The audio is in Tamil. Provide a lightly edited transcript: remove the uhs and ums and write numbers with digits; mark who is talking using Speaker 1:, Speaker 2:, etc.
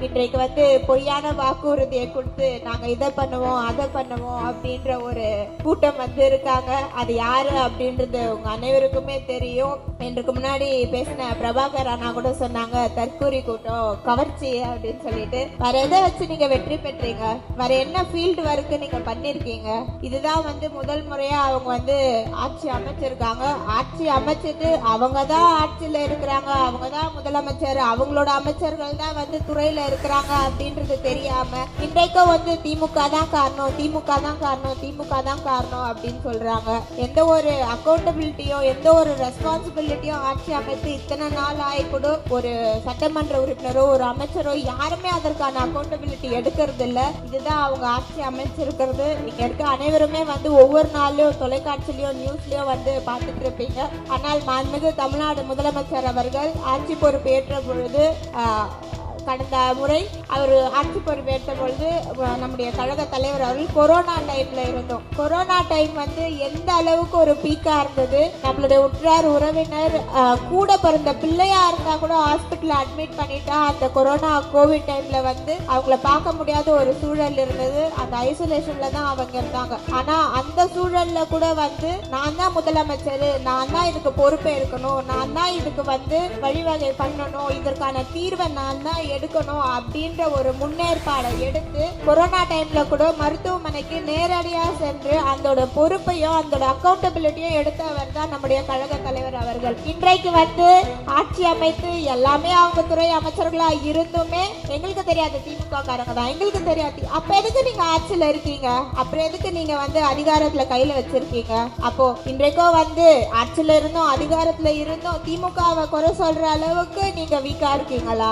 Speaker 1: இன்றைக்கு வந்து பொய்யான வாக்குறுதியை கொடுத்து நாங்க இதை பண்ணுவோம் அதை பண்ணுவோம் அப்படின்ற ஒரு கூட்டம் வந்து இருக்காங்க. அது யாரு அப்படின்றது உங்க அனைவருக்குமே தெரியும். எனக்கு முன்னாடி பேசின பிரபாகர் அண்ணா கூட சொன்னாங்க தற்கூரி கூட்டம், கவர்ச்சி அப்படின்னு சொல்லிட்டு. வேற எதை வச்சு நீங்க வெற்றி பெற்றீங்க? வேற என்ன ஃபீல்டு ஒர்க் நீங்க பண்ணிருக்கீங்க? இதுதான் வந்து முதல் முறையா அவங்க வந்து ஆட்சி அமைச்சிருக்காங்க. ஆட்சி அமைச்சிட்டு அவங்க தான் ஆட்சியில இருக்கிறாங்க, அவங்க தான் முதலமைச்சர், அவங்களோட அமைச்சர்கள் தான் வந்து துறையில இருக்கிறாங்க அப்படின்றது தெரியாம இன்றைக்கும் வந்து திமுக தான் காரணம், திமுக தான் காரணம், திமுக தான் காரணம் அப்படின்னு சொல்றாங்க. எந்த ஒரு அக்கௌண்டபிலிட்டியோ எந்த ஒரு ரெஸ்பான்சிபிலிட்டியோ ஆட்சி அமைத்து இத்தனை நாள் ஆகி கூட ஒரு சட்டமன்ற உறுப்பினரோ ஒரு அமைச்சரோ யாருமே அதற்கான அக்கௌண்டபிலிட்டி எடுக்கிறது இல்ல. இதுதான் அவங்க ஆட்சி அமைச்சிருக்கிறது. இங்க இருக்க அனைவருமே வந்து ஒவ்வொரு நாளும் தொலைக்காட்சியிலயோ நியூஸ்லயோ வந்து பார்த்துட்டு இருப்பீங்க. ஆனால் மாண்புமிகு தமிழ்நாடு முதலமைச்சர் அவர்கள் ஆட்சி பொறுப்பு ஏற்ற பொழுது கடந்த முறை அவர் ஆட்சி பொறுப்பேற்ற பொழுது நம்முடைய கழக தலைவர் அவர்கள் கொரோனா டைம்ல இருந்தோம். கொரோனா டைம் வந்து எந்த அளவுக்கு ஒரு பீக்கா இருந்தது. நம்மளுடைய உற்றார் உறவினர் கூட பிறந்த பிள்ளையா இருந்தா கூட ஹாஸ்பிட்டல் அட்மிட் பண்ணிட்டா அந்த கொரோனா கோவிட் டைம்ல வந்து அவங்கள பார்க்க முடியாத ஒரு சூழல் இருந்தது. அந்த ஐசோலேஷன்ல தான் அவங்க இருந்தாங்க. ஆனா அந்த சூழல்ல கூட வந்து நான் தான் முதலமைச்சர், நான் தான் இதுக்கு பொறுப்பே இருக்கணும், நான் தான் இதுக்கு வந்து வழிவகை பண்ணணும், இதற்கான தீர்வை நான் தான் எடுக்கணும் அப்படின்ற ஒரு முன்னேற்பாடை எடுத்து கொரோனா டைம்ல கூட மருத்துவமனைக்கு நேரடியா சென்று அதோட பொறுப்பையும் அதோட அக்கௌண்டபிலிட்டியும் எடுத்தவர் தான் நம்முடைய கழக தலைவர் அவர்கள். இன்றைக்கு வந்து ஆட்சி அமைத்து எல்லாமே அவங்க துறை அமைச்சர்களா இருந்துமே எங்களுக்கு தெரியாது திமுக காரங்க தான், எங்களுக்கு தெரியாது. அப்ப எதுக்கு நீங்க ஆட்சியில இருக்கீங்க? அப்புறம் எதுக்கு நீங்க வந்து அதிகாரத்துல கையில வச்சிருக்கீங்க? அப்போ இன்றைக்கும் வந்து ஆட்சியில இருந்தும் அதிகாரத்துல இருந்தும் திமுகவை குறை சொல்ற அளவுக்கு நீங்க வீக்கா இருக்கீங்களா?